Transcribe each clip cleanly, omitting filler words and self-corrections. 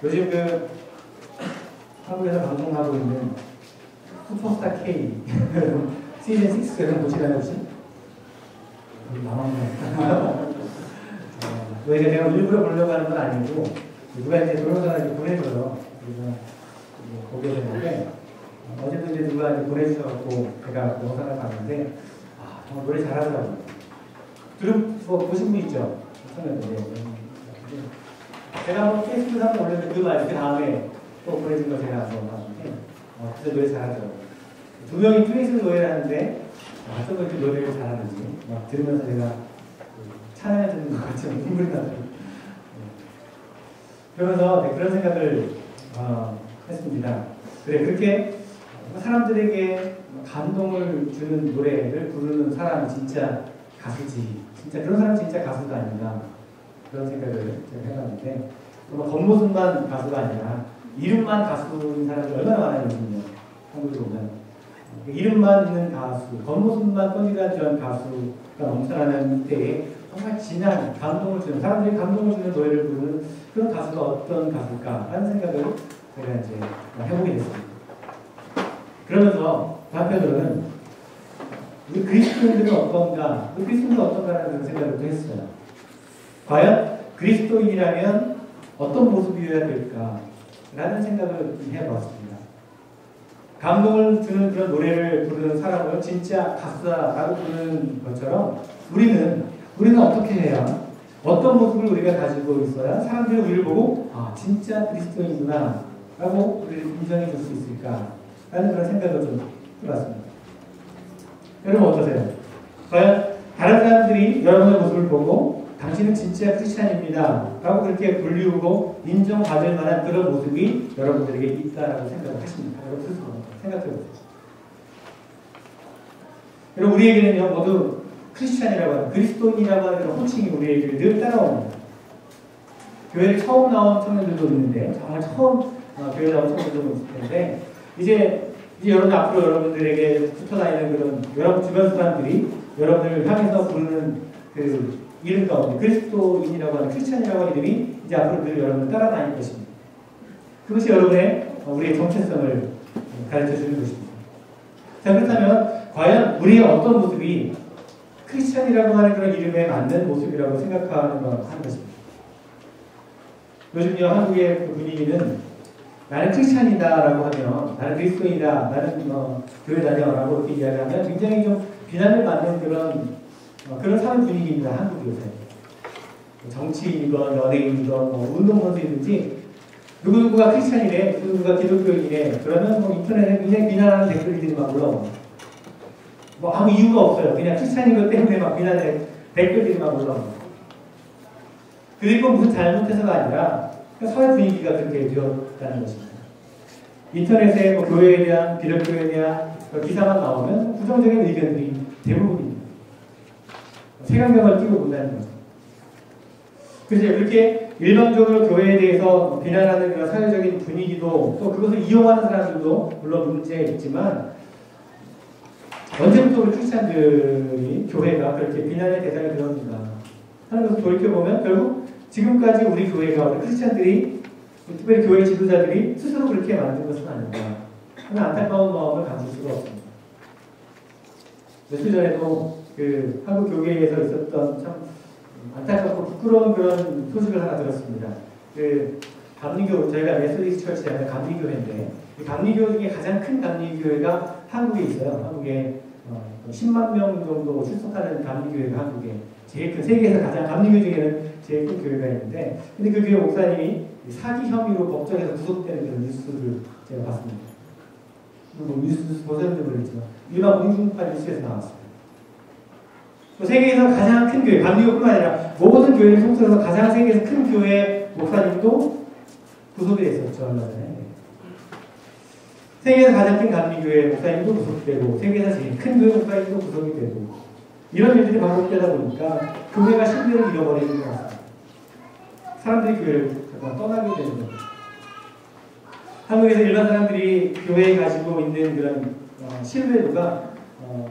요즘 한국에서 방송하고 있는 슈퍼스타 K 시즌 6 여러분 보시나요 혹시? 왜 제가 일부러 보려고 하는 건 아니고 누가 이제 동영상을 보내줘요. 그래서 보게 되는데 어제도 이제 누가 이제 보내주셔서 제가 영상을 봤는데 정말 노래 잘하더라고요. 보신 분 있죠? 청년들. 제가 한번 페이스북에 한번 올렸는데 그 다음에 또 보내준 거 제가 한번 봤는데 진짜 노래 잘하더라고요. 두 명이 듀엣으로 노래를 하는데 어떤 걸 이렇게 노래를 잘하는지 막 들으면서 제가 찬양을 듣는 것 같지만 눈물이 나더라고요. 그러면서 그런 생각을 했습니다. 그래, 그렇게 사람들에게 감동을 주는 노래를 부르는 사람이 진짜 가수지. 진짜 그런 사람이 진짜 가수가 아닌가. 그런 생각을 제가 해봤는데, 겉모습만 가수가 아니라 이름만 가수인 사람이 얼마나 많아요, 요즘요. 한국에 보면. 이름만 있는 가수, 겉모습만 떠들어주는 가수가 넘쳐나는 때에 정말 진한 감동을 주는, 사람들이 감동을 주는 노래를 부르는 그런 가수가 어떤 가수일까라는 생각을 제가 이제 해보게 됐습니다. 그러면서 한편으로는 우리 그리스도인들은 어떤가, 우리 그리스도인들은 어떤가라는 그런 생각을 했어요. 과연 그리스도인이라면 어떤 모습이어야 될까라는 생각을 해보았습니다. 감동을 주는 그런 노래를 부르는 사람을 진짜 가수다라고 부르는 것처럼 우리는 어떻게 해야, 어떤 모습을 우리가 가지고 있어야 사람들이 우리를 보고 진짜 그리스도인이구나 라고 우리를 인정해 줄 수 있을까 라는 그런 생각을 좀 해봤습니다. 여러분 어떠세요? 과연 다른 사람들이 여러분의 모습을 보고 당신은 진짜 크리스찬입니다 라고 그렇게 불리우고 인정받을 만한 그런 모습이 여러분들에게 있다라고 생각을 하십니까? 여러분 스스로 생각해보세요. 여러분 우리에게는요 모두 크리스찬이라고 하는, 그리스도인이라고 하는 그런 호칭이 우리에게 늘 따라옵니다. 교회를 처음 나온 청년들도 있는데, 정말 처음 교회 나온 청년들도 있을 텐데, 이제 여러분 앞으로 여러분들에게 붙어다니는 그런 여러분 주변 사람들이 여러분을 향해서 부르는 그 이름 가운데 그리스도인이라고 하는, 크리스찬이라고 하는 이름이 이제 앞으로 늘 여러분을 따라다닐 것입니다. 그것이 우리의 정체성을 가르쳐 주는 것입니다. 자, 그렇다면 과연 우리의 어떤 모습이 크리스찬이라고 하는 그런 이름에 맞는 모습이라고 생각하는 것입니다. 요즘요 한국의 그 분위기는 나는 크리스찬이다라고 하면, 나는 그리스도인이다, 나는 교회 다녀라고 이렇게 이야기하면 굉장히 좀 비난을 받는 그런 사회 분위기입니다. 한국 요새. 정치인이건 연예인이건 운동선수이든지 누구누구가 크리스찬이래, 누구누구가 기독교인이래, 그러면 인터넷에 굉장히 비난하는 댓글들이 막 올라옵니다. 아무 이유가 없어요. 그냥 크리스찬인 것 때문에 막 비난의 댓글들이 막 올라옵니다. 그리고 무슨 잘못해서가 아니라 사회 분위기가 그렇게 되었다는 것입니다. 인터넷에 교회에 대한, 기독교에 대한 기사만 나오면 부정적인 의견들이 대부분입니다. 색안경을 끼고 본다는 거죠. 그래서 이렇게 일반적으로 교회에 대해서 비난하는 그런 사회적인 분위기도, 또 그것을 이용하는 사람들도 물론 문제 있지만, 언제부터 우리 크리스찬들이 교회가 그렇게 비난의 대상이 되었는가 하는 것을 돌이켜보면 결국 지금까지 우리 교회가, 우리 크리스찬들이, 특별히 교회 지도자들이 스스로 그렇게 만든 것은 아닌가 하는 안타까운 마음을 가질 수가 없습니다. 며칠 전에도 한국 교계에서 있었던 참 안타깝고 부끄러운 그런 소식을 하나 들었습니다. 감리교, 저희가 메소디스트 처치하는 감리교회인데, 이 감리교 중에 가장 큰 감리교회가 한국에 있어요. 한국에 10만 명 정도 출석하는 감리교회가 한국에 제일 큰, 세계에서 가장, 감리교 중에는 제일 큰 교회가 있는데, 근데 그 교회 목사님이 사기 혐의로 법정에서 구속되는 그런 뉴스를 제가 봤습니다. 뉴스 보셨는지 모르겠지만 일반 공중파 뉴스에서 나왔어요. 세계에서 가장 큰 교회, 감리교뿐만 아니라 모든 교회를 통틀어서 가장 세계에서 큰 교회 목사님도 구속이 됐었죠, 얼마 전에. 세계에서 가장 큰 감리교회 목사님도 구속되고, 세계에서 제일 큰 교회 목사님도 구속이 되고, 이런 일들이 반복되다 보니까 교회가 신뢰를 잃어버리는 것 같습니다. 사람들이 교회를 잠깐 떠나게 되는 거죠. 한국에서 일반 사람들이 교회에 가지고 있는 그런 신뢰도가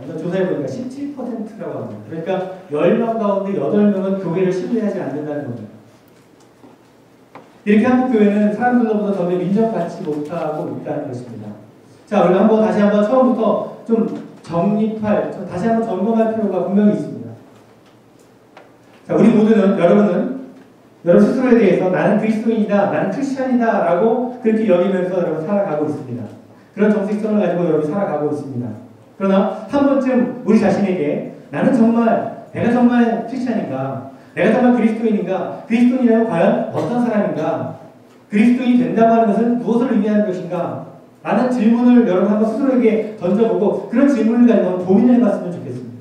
어떤 조사해 보니까 17%라고 합니다. 그러니까 10명 가운데 8명은 교회를 신뢰하지 않는다는 겁니다. 이렇게 한국 교회는 사람들로부터 점점 인정받지 못하고 있다는 것입니다. 자, 우리가 다시 한번 처음부터 다시 한번 점검할 필요가 분명히 있습니다. 자, 우리 모두는, 여러분 스스로에 대해서 나는 그리스도인이다, 나는 크리스찬이다 라고 그렇게 여기면서 여러분 살아가고 있습니다. 그런 정체성을 가지고 여러분 살아가고 있습니다. 그러나 한 번쯤 우리 자신에게 내가 정말 크리스찬인가? 내가 정말 그리스도인인가? 그리스도인이라면 과연 어떤 사람인가? 그리스도인이 된다고 하는 것은 무엇을 의미하는 것인가? 라는 질문을 여러분 한번 스스로에게 던져보고 그런 질문을 가지고 고민을 해봤으면 좋겠습니다.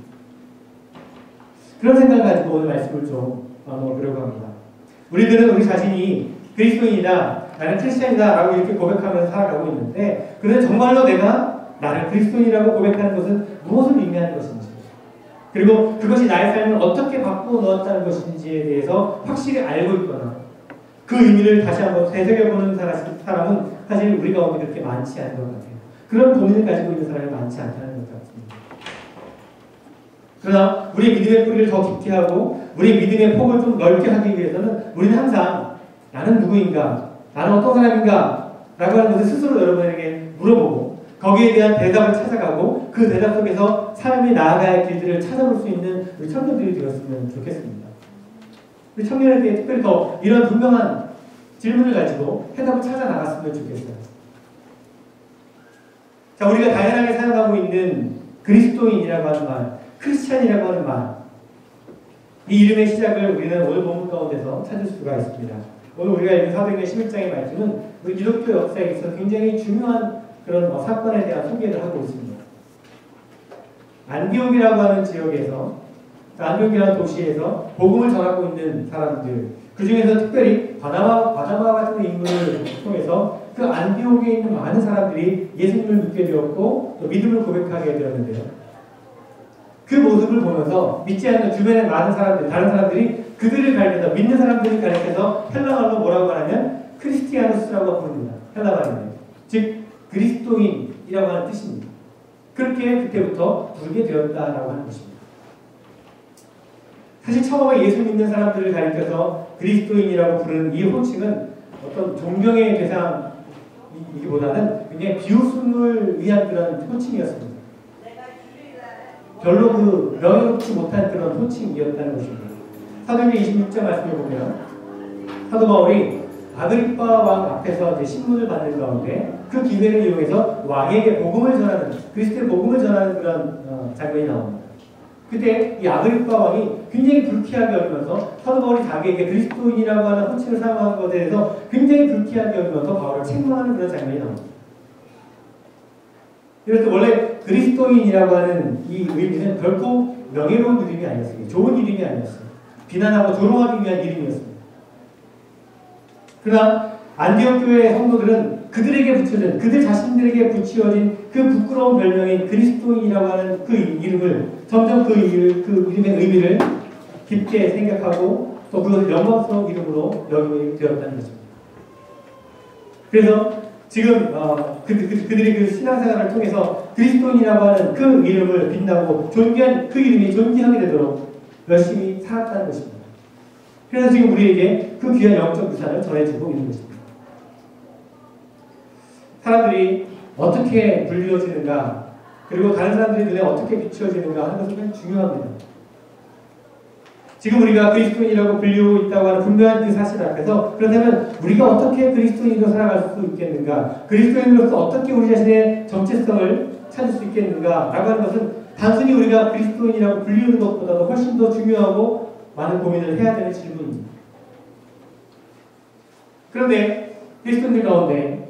그런 생각을 가지고 오늘 말씀을 좀 나눠보려고 합니다. 우리들은 우리 자신이 그리스도인이다, 나는 크리스찬이다 라고 이렇게 고백하면서 살아가고 있는데, 그런데 정말로 내가 나를 그리스도인이라고 고백하는 것은 무엇을 의미하는 것인지, 그리고 그것이 나의 삶을 어떻게 바꾸어 넣었다는 것인지에 대해서 확실히 알고 있거나 그 의미를 다시 한번 되새겨보는 사람은 사실 우리 가운데 그렇게 많지 않은 것 같아요. 그런 고민을 가지고 있는 사람이 많지 않다는 것 같습니다. 그러나 우리 믿음의 뿌리를 더 깊게 하고 우리 믿음의 폭을 좀 넓게 하기 위해서는 우리는 항상 나는 누구인가? 나는 어떤 사람인가? 라고 하는 것을 스스로 여러분에게 물어보고 거기에 대한 대답을 찾아가고 그 대답 속에서 삶이 나아가야 할 길들을 찾아볼 수 있는 우리 청년들이 되었으면 좋겠습니다. 우리 청년에게 특별히 더 이런 분명한 질문을 가지고 해답을 찾아 나갔으면 좋겠어요. 자, 우리가 다양하게 사용하고 있는 그리스도인이라고 하는 말, 크리스찬이라고 하는 말, 이 이름의 시작을 우리는 오늘 본문 가운데서 찾을 수가 있습니다. 오늘 우리가 읽은 사도행전 11장의 말씀은 우리 기독교 역사에 있어서 굉장히 중요한 그런 사건에 대한 소개를 하고 있습니다. 안디옥이라고 하는 지역에서, 안디옥이라는 도시에서 복음을 전하고 있는 사람들, 그 중에서 특별히 바나바 같은 인물을 통해서 그 안디옥에 있는 많은 사람들이 예수님을 믿게 되었고 또 믿음을 고백하게 되었는데요. 그 모습을 보면서 믿지 않는 주변의 많은 사람들, 다른 사람들이 그들을 가리켜서, 믿는 사람들을 가리켜서 헬라말로 뭐라고 하냐면 크리스티아누스라고 부릅니다. 헬라말로. 즉 그리스도인이라고 하는 뜻입니다. 그렇게 그때부터 부르게 되었다라고 하는 것입니다. 사실 처음에 예수 믿는 사람들을 가리켜서 그리스도인이라고 부르는 이 호칭은 어떤 존경의 대상이기보다는 굉장히 비웃음을 위한 그런 호칭이었습니다. 별로 명예롭지 못한 그런 호칭이었다는 것입니다. 사도행전 26장 말씀을 보면 사도 바울이 아그리빠 왕 앞에서 이제 신문을 받는 가운데 그 기회를 이용해서 왕에게 복음을 전하는, 그리스도의 복음을 전하는 그런 장면이 나옵니다. 그때 이 아그리빠 왕이 굉장히 불쾌하게 여기면서 사도 바울이 자기에게 그리스도인이라고 하는 호칭을 사용하는 것에 대해서 굉장히 불쾌하게 여기면서 바울을 책망하는 그런 장면이 나옵니다. 그래서 원래 그리스도인이라고 하는 이 의미는 결코 명예로운 이름이 아니었어요. 좋은 이름이 아니었어요. 비난하고 조롱하기 위한 이름이었습니다. 그러나 안디옥 교회의 성도들은 그들 자신들에게 붙여진 그 부끄러운 별명인 그리스도인이라고 하는 그 이름을 점점 그 이름의 의미를 깊게 생각하고 또 그것을 영광스러운 이름으로 여기게 되었다는 것입니다. 그래서 지금 그들이 그 신앙생활을 통해서 그리스도인이라고 하는 그 이름을 빛나고 존귀한 그 이름이 존귀하게 되도록 열심히 살았다는 것입니다. 그래서 지금 우리에게 그 귀한 영적 유산을 전해주고 있는 것입니다. 사람들이 어떻게 불리워지는가, 그리고 다른 사람들의 눈에 어떻게 비추어지는가 하는 것은 굉장히 중요합니다. 지금 우리가 그리스도인이라고 불리우고 있다고 하는 분명한 그 사실 앞에서, 그렇다면 우리가 어떻게 그리스도인으로 살아갈 수 있겠는가, 그리스도인으로서 어떻게 우리 자신의 정체성을 찾을 수 있겠는가 라고 하는 것은 단순히 우리가 그리스도인이라고 불리우는 것보다도 훨씬 더 중요하고 많은 고민을 해야 되는 질문입니다. 그런데 그리스도인들 가운데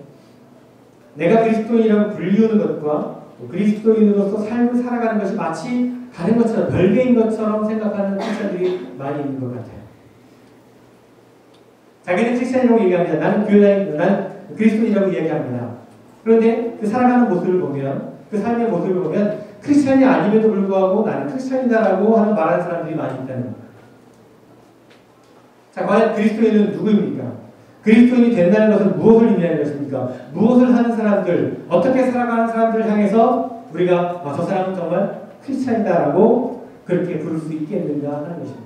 내가 그리스도인이라고 불리우는 것과 그리스도인으로서 삶을 살아가는 것이 마치 다른 것처럼, 별개인 것처럼 생각하는 크리스찬들이 많이 있는 것 같아요. 자기는 크리스찬이라고 얘기합니다. 나는 그리스도인이라고 이야기합니다. 그런데 그 살아가는 모습을 보면, 그 삶의 모습을 보면 크리스찬이 아님에도 불구하고 나는 크리스찬이다라고 하는 말하는 사람들이 많이 있다는 겁니다. 자, 과연 그리스도인은 누구입니까? 그리스도인이 된다는 것은 무엇을 의미하는 것입니까? 무엇을 하는 사람들, 어떻게 살아가는 사람들을 향해서 우리가 저 사람은 정말 크리스찬이다라고 그렇게 부를 수 있겠는가 하는 것입니다.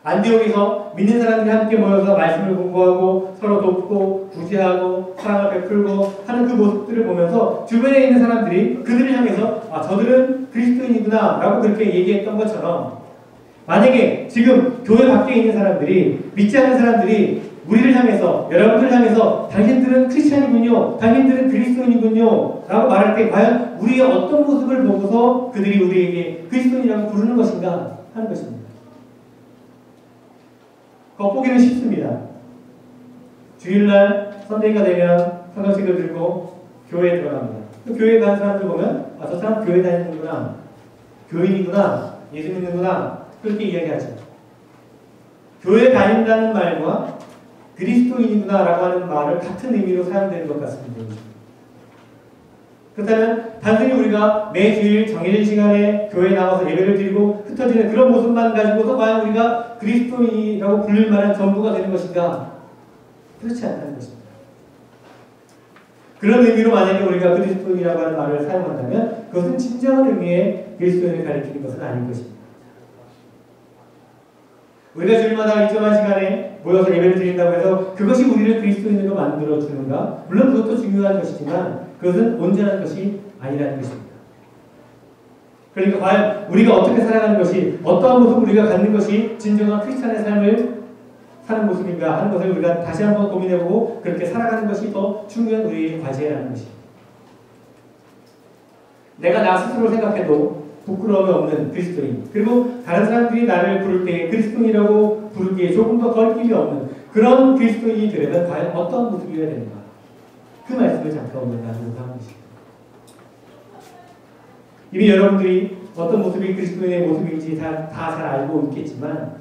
안디옥에서 믿는 사람들이 함께 모여서 말씀을 공부하고 서로 돕고 구제하고 사랑을 베풀고 하는 그 모습들을 보면서 주변에 있는 사람들이 그들을 향해서 저들은 그리스도인이구나 라고 그렇게 얘기했던 것처럼, 만약에 지금 교회 밖에 있는 사람들이, 믿지 않는 사람들이 우리를 향해서, 여러분들을 향해서 당신들은 크리스찬이군요, 당신들은 그리스도인이군요 라고 말할 때 과연 우리의 어떤 모습을 보고서 그들이 우리에게 그리스도인이라고 부르는 것인가 하는 것입니다. 겉보기는 쉽습니다. 주일날 선데이가 되면 성경책을 들고 교회에 들어갑니다. 교회에 가는 사람들 보면 저 사람 교회 다니는구나, 교인이구나, 예수 믿는구나 그렇게 이야기하죠. 교회 다닌다는 말과 그리스도인이구나 라고 하는 말을 같은 의미로 사용되는 것 같습니다. 그렇다면 단순히 우리가 매주일 정해진 시간에 교회에 나와서 예배를 드리고 흩어지는 그런 모습만 가지고서 과연 우리가 그리스도인이라고 불릴 만한 전부가 되는 것인가? 그렇지 않다는 것입니다. 그런 의미로 만약에 우리가 그리스도인이라고 하는 말을 사용한다면 그것은 진정한 의미의 그리스도인을 가리키는 것은 아닌 것입니다. 우리가 주일마다 일정한 시간에 모여서 예배를 드린다고 해서 그것이 우리를 그리스도인으로 만들어주는가? 물론 그것도 중요한 것이지만 그것은 온전한 것이 아니라는 것입니다. 그러니까 과연 우리가 어떻게 살아가는 것이, 어떠한 모습을 우리가 갖는 것이 진정한 크리스찬의 삶을 사는 모습인가 하는 것을 우리가 다시 한번 고민해보고 그렇게 살아가는 것이 더 중요한 우리의 과제라는 것입니다. 내가 나 스스로 생각해도 부끄러움이 없는 그리스도인, 그리고 다른 사람들이 나를 부를 때 그리스도인이라고 부르기에 조금 더 걸림이 없는 그런 그리스도인이 되려면 과연 어떤 모습이어야 되는가, 그 말씀을 잠깐 오늘 나누고 하는 것입니다. 이미 여러분들이 어떤 모습이 그리스도인의 모습인지 다 잘 알고 있겠지만,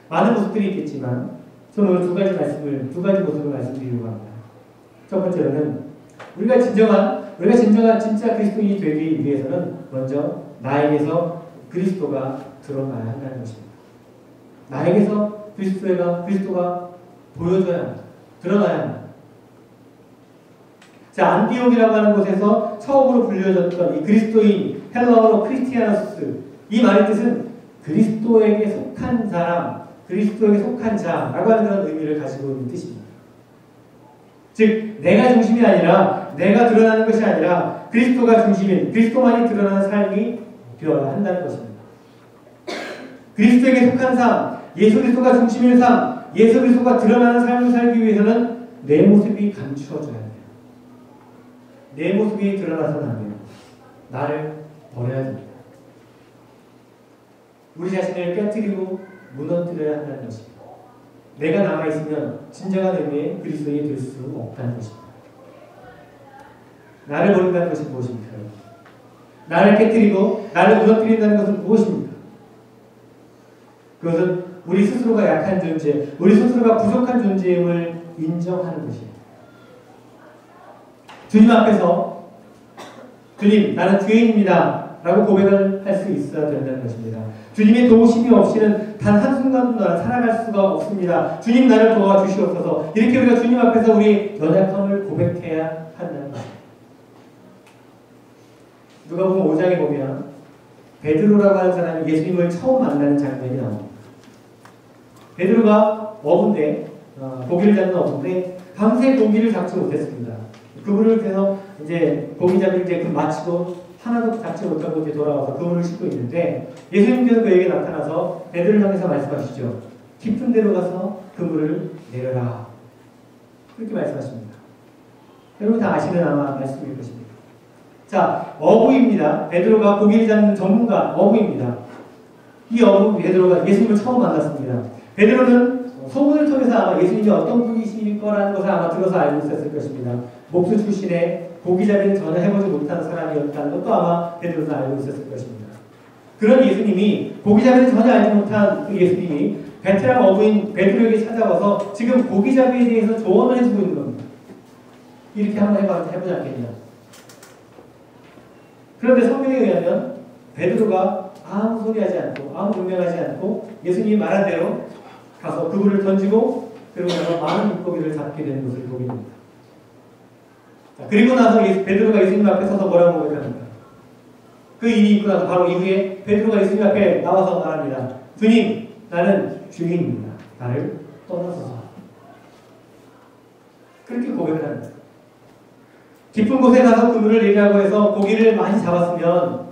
많은 모습들이 있겠지만 저는 오늘 두 가지 모습을 말씀드리려고 합니다. 첫 번째로는 우리가 진정한 진짜 그리스도인이 되기 위해서는 먼저 나에게서 그리스도가 드러나야 한다는 것입니다. 나에게서 그리스도가 보여져야 합니다. 드러나야 합니다. 자, 안디옥이라고 하는 곳에서 처음으로 불려졌던 이 그리스도인, 헬라어로 크리스티아노스, 이 말의 뜻은 그리스도에게 속한 사람, 그리스도에게 속한 자라고 하는 그런 의미를 가지고 있는 뜻입니다. 즉, 내가 중심이 아니라, 내가 드러나는 것이 아니라 그리스도가 중심인, 그리스도만이 드러나는 삶이 되어야 한다는 것입니다. 그리스도에게 속한 삶, 예수 그리스도가 중심인 삶, 예수 그리스도가 드러나는 삶을 살기 위해서는 내 모습이 감추어져야 돼요. 내 모습이 드러나서는 안 돼요. 나를 버려야 됩니다. 우리 자신을 깨뜨리고 무너뜨려야 한다는 것입니다. 내가 남아있으면 진정한 의미의 그리스도인이 될 수 없다는 것입니다. 나를 버린다는 것이 무엇입니까? 나를 깨뜨리고 나를 무너뜨린다는 것은 무엇입니까? 그것은 우리 스스로가 약한 존재, 우리 스스로가 부족한 존재임을 인정하는 것입니다. 주님 앞에서 주님, 나는 죄인입니다 라고 고백을 할 수 있어야 된다는 것입니다. 주님의 도우심이 없이는 단 한순간도 나를 살아갈 수가 없습니다. 주님, 나를 도와주시옵소서. 이렇게 우리가 주님 앞에서 우리 연약함을 고백해야 한다는 것입니다. 누가복음 5장에 보면 베드로라고 하는 사람이 예수님을 처음 만나는 장면이 나옵니다. 베드로가 어부인데, 고기를 잡는 어부인데 밤새 고기를 잡지 못했습니다. 그물을 대서 이제 고기 잡을 때 그 마치고 하나도 잡지 못하고 이제 돌아와서 그물을 싣고 있는데 예수님께서 그에게 나타나서 베드로를 향해서 말씀하시죠. 깊은 데로 가서 그물을 내려라. 그렇게 말씀하십니다. 여러분 다 아시는 아마 말씀일 것입니다. 자, 어부입니다. 베드로가 고기를 잡는 전문가 어부입니다. 이 어부 베드로가 예수님을 처음 만났습니다. 베드로는 소문을 통해서 아마 예수님이 어떤 분이실 거라는 것을 아마 들어서 알고 있었을 것입니다. 목수 출신의 고기잡이는 전혀 해보지 못하는 사람이었다는 것도 아마 베드로는 알고 있었을 것입니다. 그런 예수님이, 고기잡이는 전혀 알지 못한 그 예수님이 베테랑 어부인 베드로에게 찾아와서 지금 고기잡이에 대해서 조언을 해주고 있는 겁니다. 이렇게 한번 해보지 않겠냐. 그런데 성경에 의하면 베드로가 아무 소리 하지 않고 아무 분명하지 않고 예수님이 말한 대로 가서 그물을 던지고 그리고 나서 많은 물고기를 잡게 되는 것을 보게 됩니다. 자, 그리고 나서 베드로가 예수님 앞에 서서 뭐라고 고백합니까? 그 일이 있고 나서 바로 이후에 베드로가 예수님 앞에 나와서 말합니다. 주님, 나는 죄인입니다. 나를 떠나소서. 그렇게 고백을 합니다. 깊은 곳에 가서 그물을 내리라고 해서 고기를 많이 잡았으면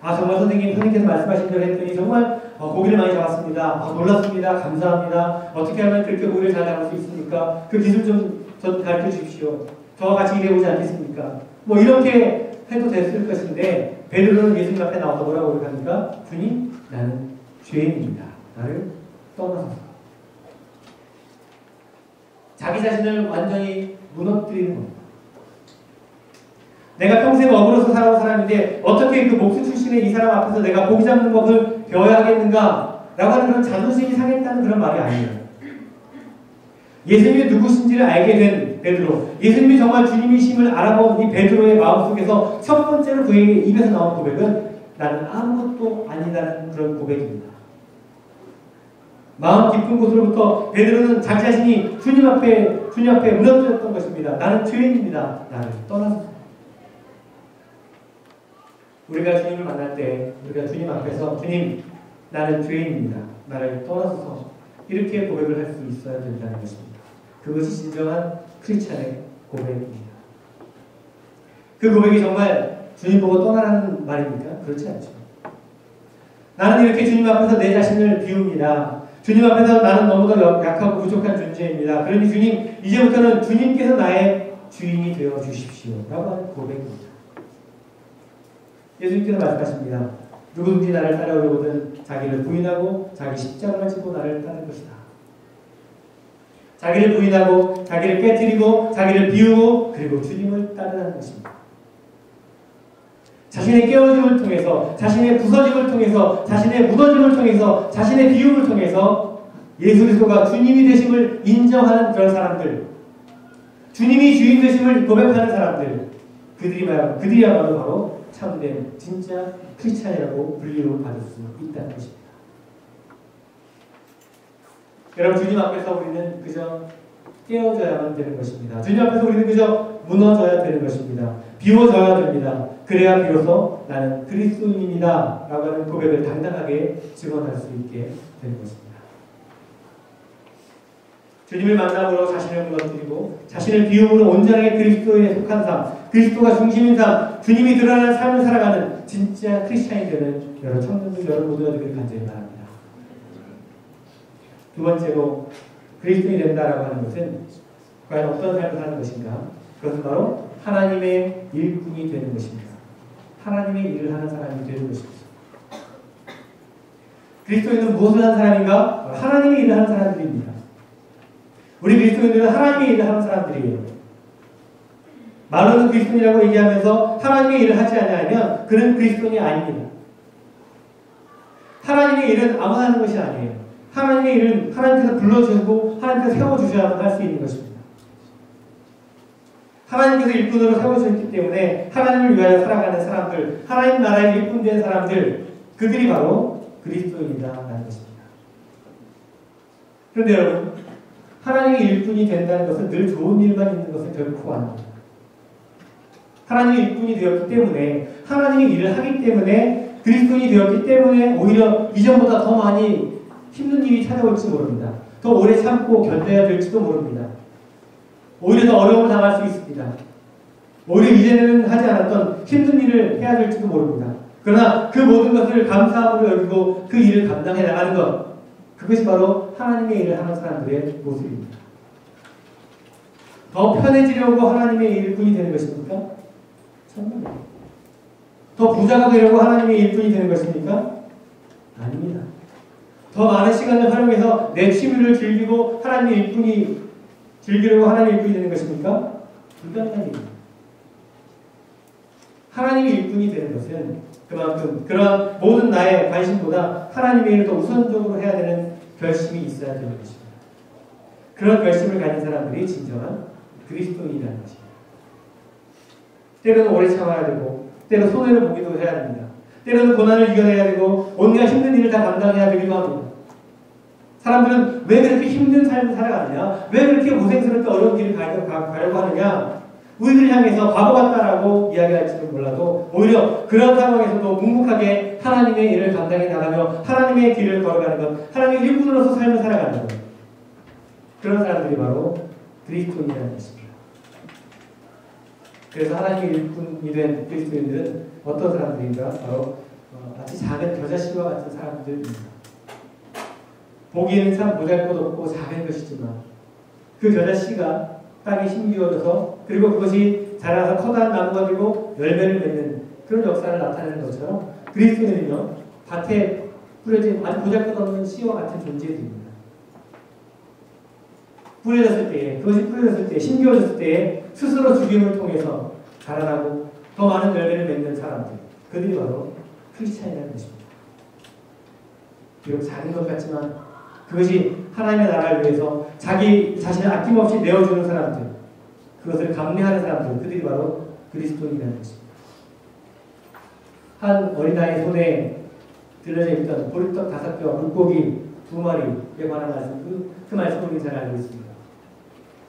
정말 선생님께서 말씀하신 대로 했더니 정말 고기를 많이 잡았습니다. 놀랐습니다. 감사합니다. 어떻게 하면 그렇게 고기를 잘 잡을 수 있습니까? 그 기술 좀 가르쳐 주십시오. 저와 같이 일해보지 않겠습니까? 뭐 이렇게 해도 됐을 것인데 베드로는 예수님 앞에 나와서 뭐라고 고백합니까? 주님, 나는 죄인입니다. 나를 떠나소서. 자기 자신을 완전히 무너뜨리는 겁니다. 내가 평생 어그로서 살아온 사람인데 어떻게 그 목수 출신의 이 사람 앞에서 내가 고기 잡는 법을 배워야 하겠는가? 라고 하는 그런 자존심이 상했다는 그런 말이 아니에요. 예수님이 누구신지를 알게 된 베드로, 예수님이 정말 주님이심을 알아본 이 베드로의 마음속에서 첫 번째로 그의 입에서 나온 고백은 나는 아무것도 아니라는 그런 고백입니다. 마음 깊은 곳으로부터 베드로는 자기 자신이 주님 앞에 무너뜨렸던 것입니다. 나는 죄인입니다. 나를 떠나소서. 우리가 주님을 만날 때 우리가 주님 앞에서 주님, 나는 죄인입니다. 나를 떠나소서. 이렇게 고백을 할 수 있어야 된다는 것입니다. 그것이 진정한 크리스찬의 고백입니다. 그 고백이 정말 주님 보고 떠나라는 말입니까? 그렇지 않죠. 나는 이렇게 주님 앞에서 내 자신을 비웁니다. 주님 앞에서 나는 너무도 약하고 부족한 존재입니다. 그러니 주님, 이제부터는 주님께서 나의 주인이 되어 주십시오. 라고 하는 고백입니다. 예수님께서 말씀하십니다. 누구든지 나를 따라오려거든 자기를 부인하고 자기 십자가를 지고 나를 따를 것이다. 자기를 부인하고 자기를 깨뜨리고 자기를 비우고 그리고 주님을 따르라는 것입니다. 자신의 깨어짐을 통해서, 자신의 부서짐을 통해서, 자신의 무너짐을 통해서, 자신의 비움을 통해서 예수 그리스도가 주님이 되심을 인정하는 그런 사람들, 주님이 주인 되심을 고백하는 사람들, 그들이야말로 바로 참된 진짜 크리스찬이라고 분류를 받을 수 있다는 것입니다. 여러분, 주님 앞에서 우리는 그저 깨어져야만 되는 것입니다. 주님 앞에서 우리는 그저 무너져야 되는 것입니다. 비워져야 됩니다. 그래야 비로소 나는 그리스도인입니다. 라고 하는 고백을 당당하게 증언할 수 있게 되는 것입니다. 주님을 만남으로 자신을 무너뜨리고 자신을 비움으로 온전하게 그리스도에 속한 삶, 그리스도가 중심인 삶, 주님이 드러나는 삶을 살아가는 진짜 크리스찬이 되는 여러 청년들, 여러 모두가 되기를 간절히 바랍니다. 두 번째로 그리스도인이 된다라고 하는 것은 과연 어떤 삶을 사는 것인가? 그것은 바로 하나님의 일꾼이 되는 것입니다. 하나님의 일을 하는 사람이 되는 것입니다. 그리스도인은 무엇을 하는 사람인가? 하나님의 일을 하는 사람들입니다. 우리 그리스도인들은 하나님의 일을 하는 사람들이에요. 말로는 그리스도인이라고 얘기하면서 하나님의 일을 하지 않으면 그는 그리스도인이 아닙니다. 하나님의 일은 아무나 하는 것이 아니에요. 하나님의 일은 하나님께서 불러주시고 하나님께서 세워주셔야만 할 수 있는 것입니다. 하나님께서 일꾼으로 세워주셨기 때문에 하나님을 위하여 살아가는 사람들, 하나님 나라의 일꾼된 사람들, 그들이 바로 그리스도인이다라는 것입니다. 그런데 여러분, 하나님의 일꾼이 된다는 것은 늘 좋은 일만 있는 것은 결코 아닙니다. 하나님의 일꾼이 되었기 때문에, 하나님의 일을 하기 때문에, 그리스도인이 되었기 때문에 오히려 이전보다 더 많이 힘든 일이 찾아올지 모릅니다. 더 오래 참고 견뎌야 될지도 모릅니다. 오히려 더 어려움을 당할 수 있습니다. 오히려 이제는 하지 않았던 힘든 일을 해야 될지도 모릅니다. 그러나 그 모든 것을 감사함으로 여기고 그 일을 감당해 나가는 것, 그것이 바로 하나님의 일을 하는 사람들의 모습입니다. 더 편해지려고 하나님의 일꾼이 되는 것입니까? 정말. 더 부자가 되려고 하나님의 일꾼이 되는 것입니까? 아닙니다. 더 많은 시간을 활용해서 내 취미를 즐기고 하나님의 일꾼이 즐기려고 하나님의 일꾼이 되는 것입니까? 불가능합니다. 하나님의 일꾼이 되는 것은 그만큼 그러한 모든 나의 관심보다 하나님의 일을 더 우선적으로 해야 되는 결심이 있어야 되는 것입니다. 그런 결심을 가진 사람들이 진정한 그리스도인이라는 것입니다. 때로는 오래 참아야 되고 때로 손해를 보기도 해야 됩니다. 때로는 고난을 이겨내야 되고 온갖 힘든 일을 다 감당해야 되기도 합니다. 사람들은 왜 그렇게 힘든 삶을 살아가느냐? 왜 그렇게 고생스럽게 어려운 길을 가려고 하느냐? 우리를 향해서 바보 같다라고 이야기할지는 몰라도 오히려 그런 상황에서도 묵묵하게 하나님의 일을 감당해 나가며 하나님의 길을 걸어가는 것, 하나님의 일꾼으로서 삶을 살아가는 것, 그런 사람들이 바로 그리스도인이라는 것입니다. 그래서 하나님의 일꾼이 된 그리스도인들은 어떤 사람들인가? 바로 마치 작은 겨자씨와 같은 사람들입니다. 보기에는 참 보잘것없고 작은 것이지만 그 겨자씨가 땅에 심기어져서 그리고 그것이 자라서 커다란 나무가 되고 열매를 맺는 그런 역사를 나타내는 것처럼 그리스도인은요, 밭에 뿌려진 아주 보잘것없는 씨와 같은 존재들입니다. 뿌려졌을 때에, 그것이 뿌려졌을 때, 심겨졌을 때에 스스로 죽임을 통해서 자라나고 더 많은 열매를 맺는 사람들, 그들이 바로 크리스찬이라는 것입니다. 비록 작은 것 같지만 그것이 하나님의 나라를 위해서 자기 자신을 아낌없이 내어주는 사람들, 그것을 감내하는 사람들, 그들이 바로 그리스도인이라는 것입니다. 한 어린아이 손에 들려져 있던 보리떡 5개와 물고기 2마리에 관한 말씀, 그 말씀을 우리 잘 알고 있습니다.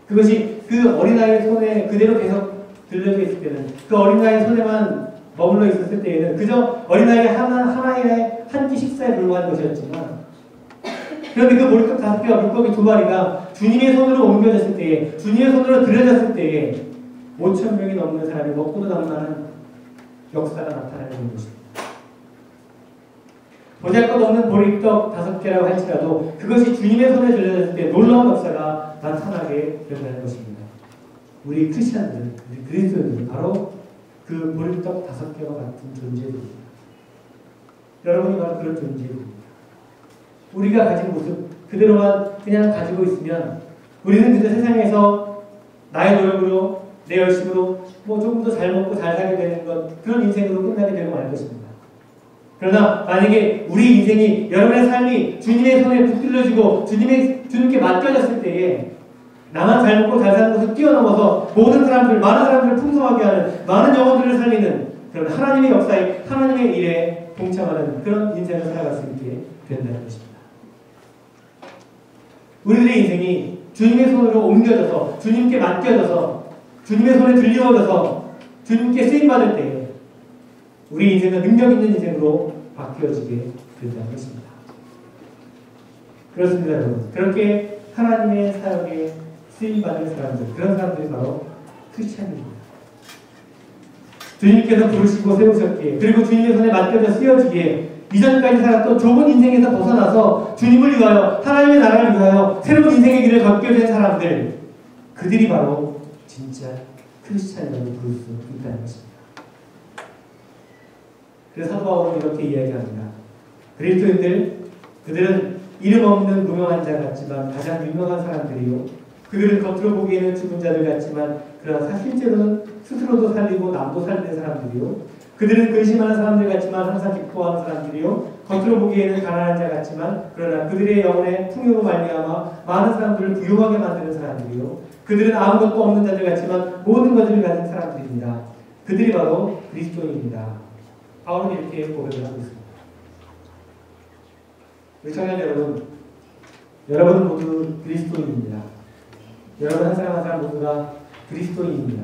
그것이 그 어린아이의 손에 그대로 계속 들려져 있을 때는, 그 어린아이의 손에만 머물러 있었을 때에는 그저 어린아이의 하나의 한 끼 식사에 불과한 것이었지만, 그런데 그 보리떡 5개와 물고기 2마리가 주님의 손으로 옮겨졌을 때에, 주님의 손으로 들여졌을 때에 5,000명이 넘는 사람이 먹고도 남는 역사가 나타나는 것입니다. 보잘것없는 보리떡 5개라고 할지라도 그것이 주님의 손에 들려졌을 때 놀라운 역사가 나타나게 된다는 것입니다. 우리 크리스찬들, 우리 그리스도인들은 바로 그 보리떡 5개와 같은 존재들입니다. 여러분이 바로 그런 존재입니다. 우리가 가진 모습 그대로만 그냥 가지고 있으면 우리는 그저 세상에서 나의 노력으로, 내 열심으로 조금 더 잘 먹고 잘 살게 되는 것, 그런 인생으로 끝나게 되고 말 것입니다. 그러나 만약에 우리 인생이, 여러분의 삶이 주님의 손에 붙들려지고 주님께 맡겨졌을 때에 나만 잘 먹고 잘 사는 것을 뛰어넘어서 모든 사람들, 많은 사람들을 풍성하게 하는, 많은 영혼들을 살리는 그런 하나님의 역사에, 하나님의 일에 동참하는 그런 인생을 살아갈 수 있게 된다는 것입니다. 우리들의 인생이 주님의 손으로 옮겨져서, 주님께 맡겨져서, 주님의 손에 들려져서 주님께 쓰임받을 때에 우리 인생은 능력 있는 인생으로 바뀌어지게 된다는 것입니다. 그렇습니다, 여러분. 그렇게 하나님의 사역에 쓰임받는 사람들, 그런 사람들이 바로 크리스찬입니다. 주님께서 부르시고 세우셨기에, 그리고 주님의 손에 맡겨져 쓰여지기에 이전까지 살았던 좁은 인생에서 벗어나서 주님을 위하여, 하나님의 나라를 위하여 새로운 인생의 길을 걷게 된 사람들, 그들이 바로 진짜 크리스찬이라고 부를 수 있다는 것입니다. 그래서 사도 바울은 이렇게 이야기합니다. 그리스도인들, 그들은 이름 없는 무명한 자 같지만 가장 유명한 사람들이요, 그들은 겉으로 보기에는 죽은 자들 같지만 그러나 실제로는 스스로도 살리고 남도 살리는 사람들이요, 그들은 근심하는 사람들 같지만 항상 기뻐하는 사람들이요, 겉으로 보기에는 가난한 자 같지만 그러나 그들의 영혼의 풍요로 말미암아 많은 사람들을 부유하게 만드는 사람들이요, 그들은 아무것도 없는 자들 같지만 모든 것을 가진 사람들입니다. 그들이 바로 그리스도인입니다. 바울은 이렇게 고백을 하고 있습니다. 우리 청년 여러분, 여러분은 모두 그리스도인입니다. 여러분 한 사람 한 사람 모두가 그리스도인입니다.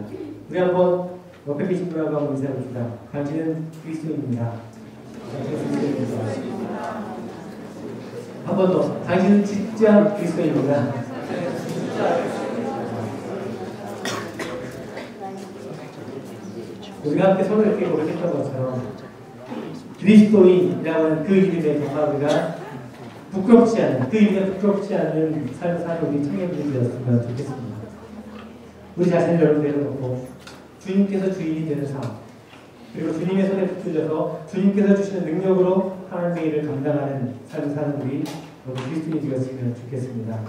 우리 한번 옆에 계신 분하고 한번 인사해봅시다. 당신은 그리스도인입니다. 한 번 더. 당신은 진짜 그리스도인입니다. 우리가 함께 서로 이렇게 고백했던 것처럼 그리스도인이라고 하는 그 이름에 정말 우리가 부끄럽지 않은, 그 이름에 부끄럽지 않은 삶을 사는 우리 청년들이 되었으면 좋겠습니다. 우리 자신을 여러분 내려놓고 주님께서 주인이 되는 삶, 그리고 주님의 손에 붙들려서 주님께서 주시는 능력으로 하나님의 일을 감당하는 삶을 사는 우리 그리스도인이 되었으면 좋겠습니다.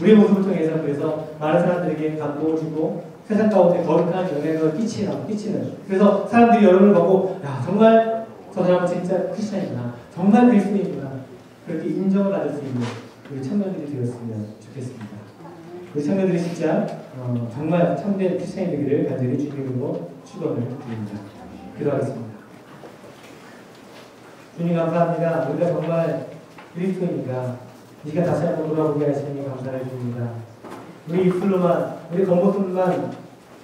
우리의 모습을 통해서 그래서 많은 사람들에게 감동을 주고 세상 가운데 거룩한 영향을 끼치는, 그래서 사람들이 여러분을 보고 야, 정말 저 사람은 진짜 크리스찬이구나, 정말 그리스도인이구나, 그렇게 인정을 받을 수 있는 우리 청년들이 되었으면 좋겠습니다. 우리 청년들이 진짜 정말 참된 크리스찬이 되기를 간절히 주님으로 축원을 드립니다. 기도하겠습니다. 주님 감사합니다. 우리가 정말 그리스도입니다. 네가 다시 한번 돌아보게 하시니 감사를 드립니다. 우리 입술로만, 우리 겉모습만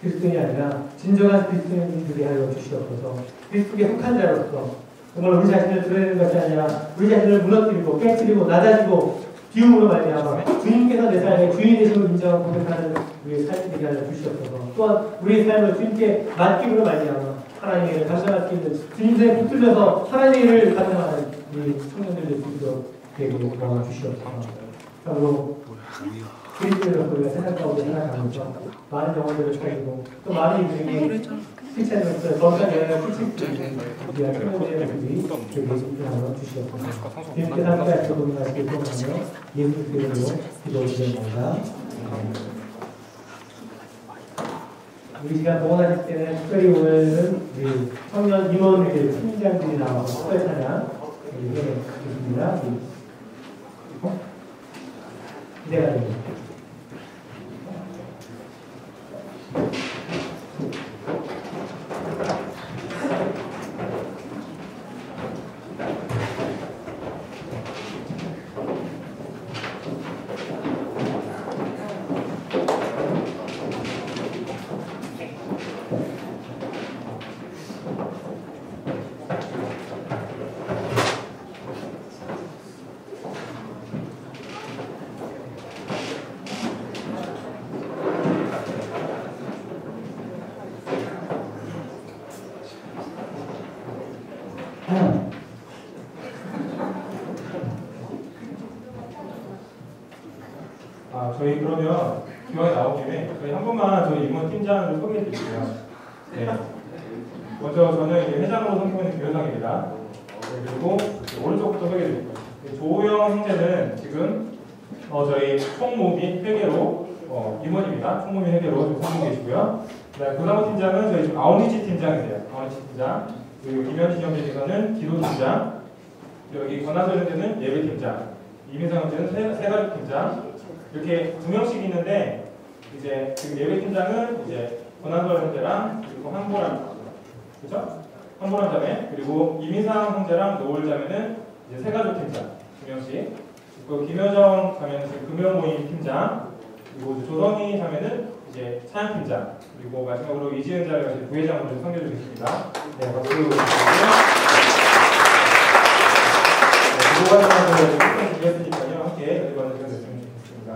그리스도인이 아니라 진정한 그리스도인들이 하여 주시옵소서. 그리스도의 속한 자로서 정말 우리 자신을 드러내는 것이 아니라 우리 자신을 무너뜨리고 깨뜨리고 낮아지고 비움으로 말미암아 주님께서 내 삶의 주인 되심을 인정하고 고백하는 우리의 삶이 되게 하여 주시옵소서. 또한 우리의 삶을 주님께 맡김으로 말미암아 하나님의 일을 감당할 수 있는 주님께 붙들려서 하나님의 일을 감당하는 우리 청년들의 주도 되게 도와주시옵소서. 참으로 그리스도로서 우리가 세상 가운데 살아가면서 많은 영혼들을 살리고 또 많은 이들에게 크리스찬으로서 건강한 영향을 끼칠 수 있는 우리가 청년들의 모습이 되게 하여 주시옵소서. 주님께 함께 도움하시길 소원하며 예수 그리스도로 기도드립니다. 우리 시간 동원하실 때는 특별히 오늘은 우리 청년 임원들 팀장들이 나와서 특별 찬양 해주십니다. 기대가 됩니다. 저희 그러면 기왕에 나온 김에 저희 한 번만 저희 임원 팀장을 소개해 드릴게요. 네. 먼저 저는 회장으로 선포하는 김효상입니다. 네, 그리고 오른쪽부터 소개해 드릴게요. 조호영 형제는 지금 저희 총무비 회계로 임원입니다. 총무비 회계로 지금 선포 계시고요. 네, 고상호 팀장은 저희 지금 아웃리치 팀장이세요. 아웃리치 팀장. 그리고 김현진 형제께서는 기도 팀장. 여기 권한솔 형제는 예배 팀장. 이민상 형제는 세가족 팀장. 이렇게 두 명씩 있는데 이제 지금 예배 팀장은 이제 권한솔 형제랑 그리고 한보람, 그렇죠? 한보람 자매 그리고 이민상 형제랑 노을 자매는 이제 세가족 팀장 두 명씩. 그리고 김효정 자매는 지금 금요 모임 팀장. 그리고 조성희 자매는 이제 차양 팀장. 그리고 마지막으로 이지은 자매가 이제 부회장으로 섬겨주고 있습니다. 네, 박수 부탁드리고요. 네, 그리고 과정을 준비했으니까요. 함께 이번 시간 됐으면 좋겠습니다.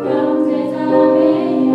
영제자매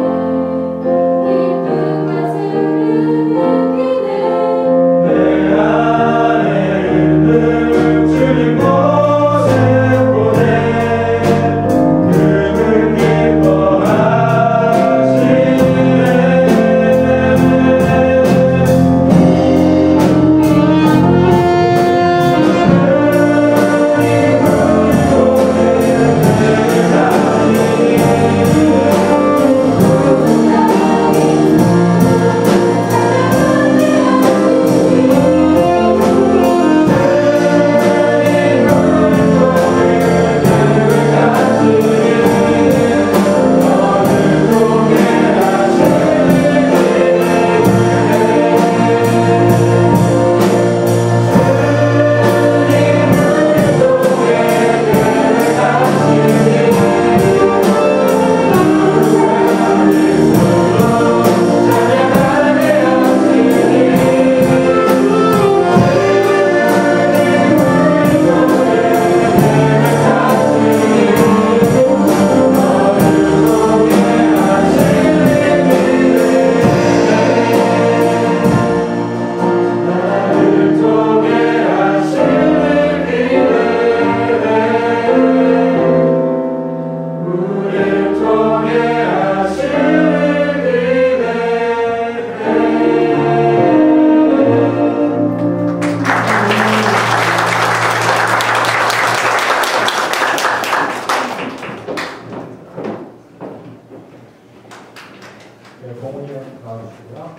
네, 공훈이 형 나와주시고요.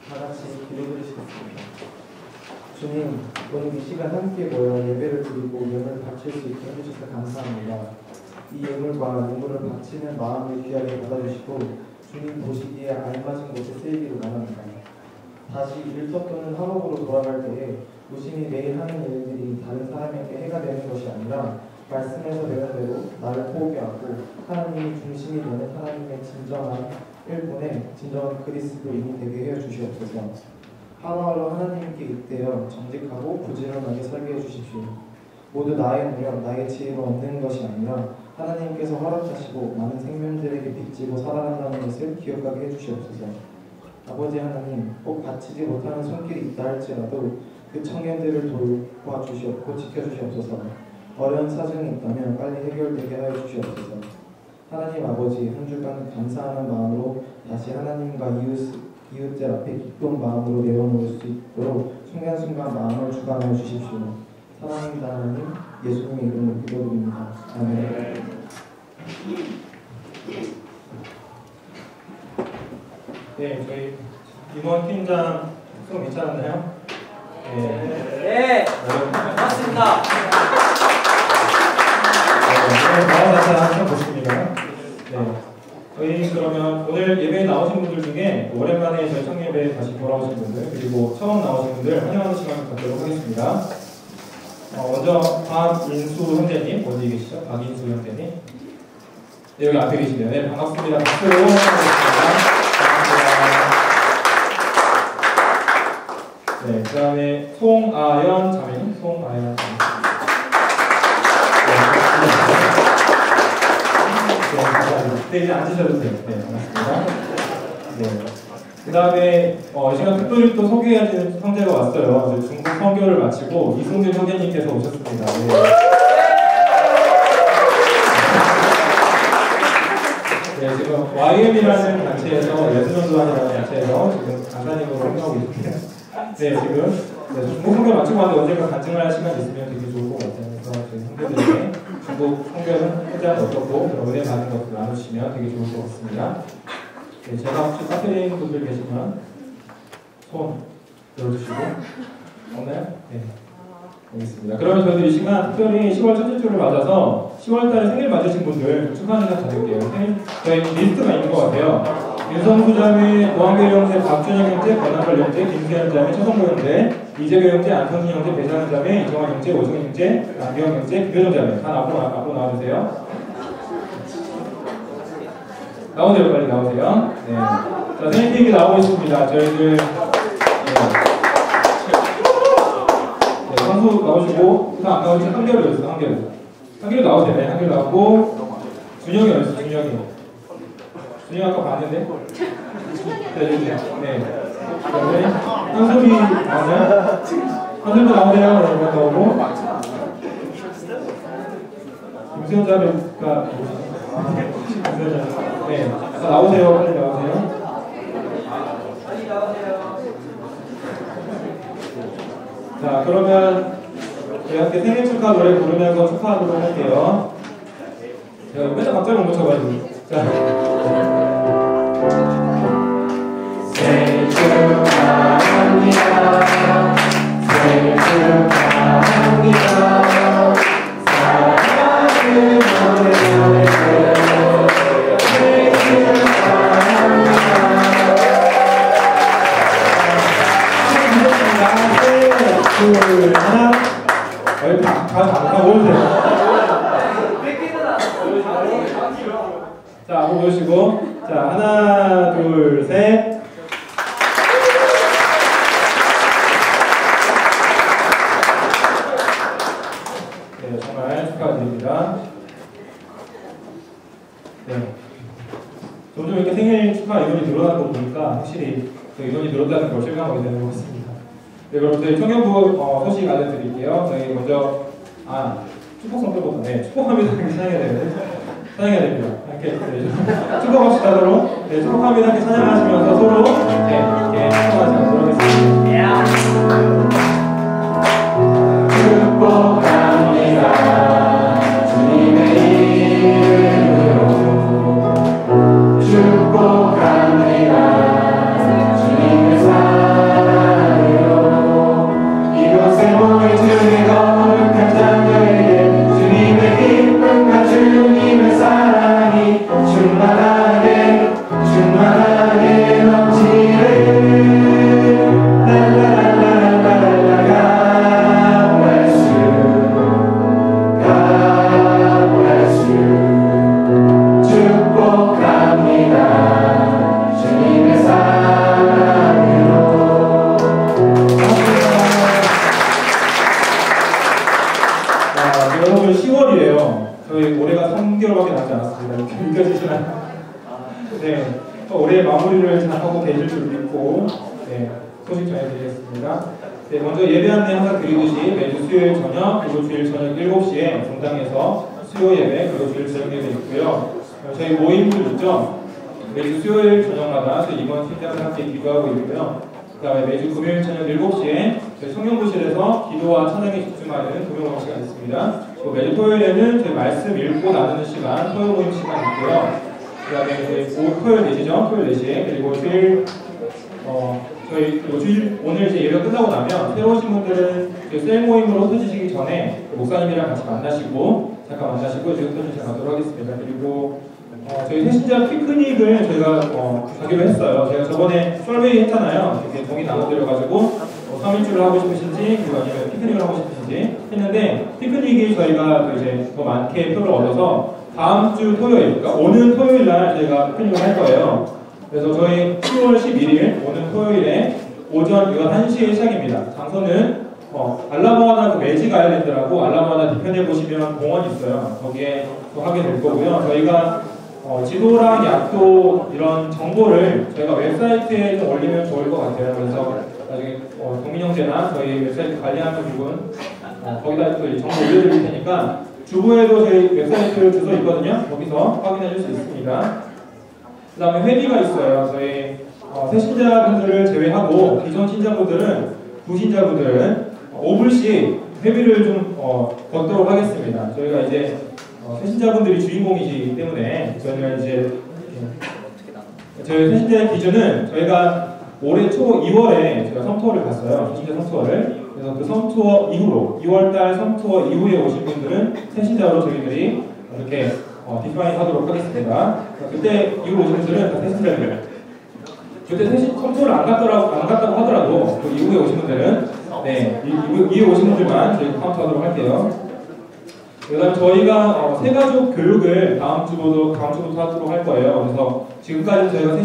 다 같이 기도드리시겠습니다. 주님, 오늘 이 시간 함께 모여 예배를 드리고 예물을 바칠 수 있게 해주셔서 감사합니다. 이 예물과 예물을 바치는 마음을 귀하게 받아주시고 주님 보시기에 알맞은 곳에 쓰이기를 원합니다. 다시 일터 또는 학업으로 돌아갈 때에 무심히 매일 하는 일들이 다른 사람에게 해가 되는 것이 아니라 말씀에서 배운 대로 나를 포기하고 하나님이 중심이 되는 하나님의 진정한 일본의 진정한 그리스도인이 되게 해 주시옵소서. 하루하루 하나님께 잇대어 정직하고 부지런하게 살게 해 주십시오. 모두 나의 노력, 나의 지혜로 얻는 것이 아니라 하나님께서 허락하시고 많은 생명들에게 빚지고 살아간다는 것을 기억하게 해 주시옵소서. 아버지 하나님, 꼭 바치지 못하는 손길이 있다 할지라도 그 청년들을 도와주시옵고 지켜주시옵소서. 어려운 사정이 있다면 빨리 해결되게 하여 주시옵소서. 하나님 아버지, 한 주간 감사하는 마음으로 다시 하나님과 이웃들 앞에 기쁜 마음으로 내려놓을 수 있도록 순간순간 마음을 주관하여 주십시오. 사랑합니다 하나님, 예수님의 이름으로 기도드립니다. 아멘. 네, 저희 임원 팀장 수업 괜찮았나요? 네, 고맙습니다. 네, 다음 단사 한번 보십니다. 네, 저희 그러면 오늘 예배에 나오신 분들 중에 오랜만에 저희 청예배에 다시 돌아오신 분들 그리고 처음 나오신 분들 환영하는 시간을 갖도록 하겠습니다. 먼저 박인수 형제님 어디 계시죠? 박인수 형제님. 네, 여기 앞에 계시네요. 네, 반갑습니다. 박수 반갑습니다. 네, 그 다음에 송아연 자매님, 송아연 자매님. 네, 이제 앉으셔도 돼요. 네, 반갑습니다. 네. 그 다음에 이 시간 특별히 또 소개해야 되는 형제가 왔어요. 이제 중국 선교를 마치고 이승준 형제님께서 오셨습니다. 네. 네, 지금 YM이라는 단체에서 예수전도단이라는 단체에서 지금 강사님으로 활동하고 있는데요. 네, 지금 중국 선교를 마치고 왔는데 언젠가 간증을 할 시간이 있으면 되게 좋을 것 같아요. 그래서 저희 선교들에게 중국 선교는 현장 어떻고 은혜 받은 것을 나누시면 되게 좋을 것 같습니다. 네, 제가 혹시 빠뜨린 분들 계시면 손 들어주시고 없나요? 네, 알겠습니다. 그러면 저희들 이 시간 특별히 10월 첫째 주를 맞아서 10월달에 생일 맞으신 분들 축하하는 시간 가질게요. 저희 리스트가 있는 것 같아요. 윤성수 자매, 노한결 형제, 박준영 형제, 권한걸 형제, 김세현 자매, 최성모 형제, 이재교 형제, 안성진 형제, 배상은 자매, 이정환 형제, 오정현 형제, 남경 형제, 김효정 자매 다 앞으로 나와주세요. 나오세요, 빨리 나오세요. 네. 자, 생일 케이크 나오고 있습니다. 저희들 선수 나오시고 다 안 나오시면 한결 어딨어? 한결 나오세요. 네, 한결 나오고 준영이 어딨어? 준영이 아까 봤는데? 네. 그다음에 한솔이 나오나요? 한솔도 나오세요. 네, 나오고 김수현 자매가 네, 나오세요. 빨리 나오세요. 자, 그러면 저희 함께 생일 축하 노래 부르면서 축하하도록 할게요. 제가 맨날 갑자기 못 쳐가지고. 자. 생일 축하합니다. 생일 축하합니다. 사랑하는 노래 생일 축하합니다. 둘, 하나. 다 오세요. 자, 한번 보시고. 자, 하나, 둘, 셋. 네, 정말 축하드립니다. 네. 점점 이렇게 생일 축하 인원이 늘어나는 거 보니까 확실히 인원이 늘었다는 걸 실감하게 되는 것 같습니다. 네, 그럼 저희 청년부 소식 알려드릴게요. 저희 먼저 축복 선포부터 축복합니다. 찬양해야 되는데 찬양해야 됩니다. 이렇게 축복합시다 서로. 네, 축복합니다. 이렇게 찬양하시면서 서로 이렇게 축복하지 않도록 하겠습니다. 느껴지시나요? 네, 올해 마무리를 잘 하고 계실 줄 믿고 네, 소식 전해드리겠습니다. 네, 먼저 예배 안내 항상 드리듯이 매주 수요일 저녁 그리고 주일 저녁 7시에 종당에서 수요 예배 그리고 주일 저녁 예배 있고요. 저희 모임들 있죠? 매주 수요일 저녁마다 저희 임원 팀장과 함께 기도하고 있고요. 그 다음에 매주 금요일 저녁 7시에 저희 성령부실에서 기도와 찬양에 집중하는 금요 모임 시간 있습니다. 그리고 매주 토요일에는 저희 말씀 읽고 나누는 시간, 토요 모임 시간 있고요. 그 다음에 저희 토요일 4시죠? 토요일 4시에. 그리고 주일, 저희 주일, 오늘 이제 예배가 끝나고 나면 새로 오신 분들은 저희 셀 모임으로 흩어지시기 전에 목사님이랑 같이 만나시고, 잠깐 만나시고, 저희 흩어지시 가도록 하겠습니다. 그리고 저희 새신자 피크닉을 저희가 가기로 했어요. 제가 저번에 설베이 했잖아요. 이렇게 동의 나눠드려가지고 3일주를 하고 싶으신지 그리고 아니면 피크닉을 하고 싶으신지 했는데 피크닉이 저희가 이제 더 많게 표를 얻어서 다음 주 토요일, 그러니까 오는 토요일 날 저희가 피크닉을 할 거예요. 그래서 저희 10월 11일 오는 토요일에 오전 1시에 시작입니다. 장소는 알라모아나 그 매직 아일랜드라고 알라모아나 뒤편에 보시면 공원이 있어요. 거기에 또 하게 될 거고요. 저희가 지도랑 약도 이런 정보를 저희가 웹사이트에 좀 올리면 좋을 것 같아요. 그래서 나중에 동민 형제나 저희 웹사이트 관리하는 부분 거기다 또 정보 올려드릴 테니까 주부에도 저희 웹사이트 주소 있거든요. 거기서 확인해 줄 수 있습니다. 그 다음에 회비가 있어요. 저희 새 신자분들을 제외하고 기존 신자분들은 구신자분들은 5불씩 회비를 좀 걷도록 하겠습니다. 저희가 이제 새신자분들이 주인공이시기 때문에 저희가 이제 저희 새신자의 기준은 저희가 올해 초 2월에 제가 섬투어를 갔어요. 새신자 섬투어를. 그래서 그 섬투어 이후로 2월달 섬투어 이후에 오신 분들은 새신자로 저희들이 이렇게 디파인 하도록 하겠습니다. 그때 이후로 오신 분들은 다 새신자들. 그때 섬투어를 안 갔다고 하더라도 그 이후에 오신 분들은 네, 이후에 오신 분들만 저희 카운트하도록 할게요. 그다음 저희가 새가족 교육을 다음 주부터 하도록 할 거예요. 그래서 지금까지 저희가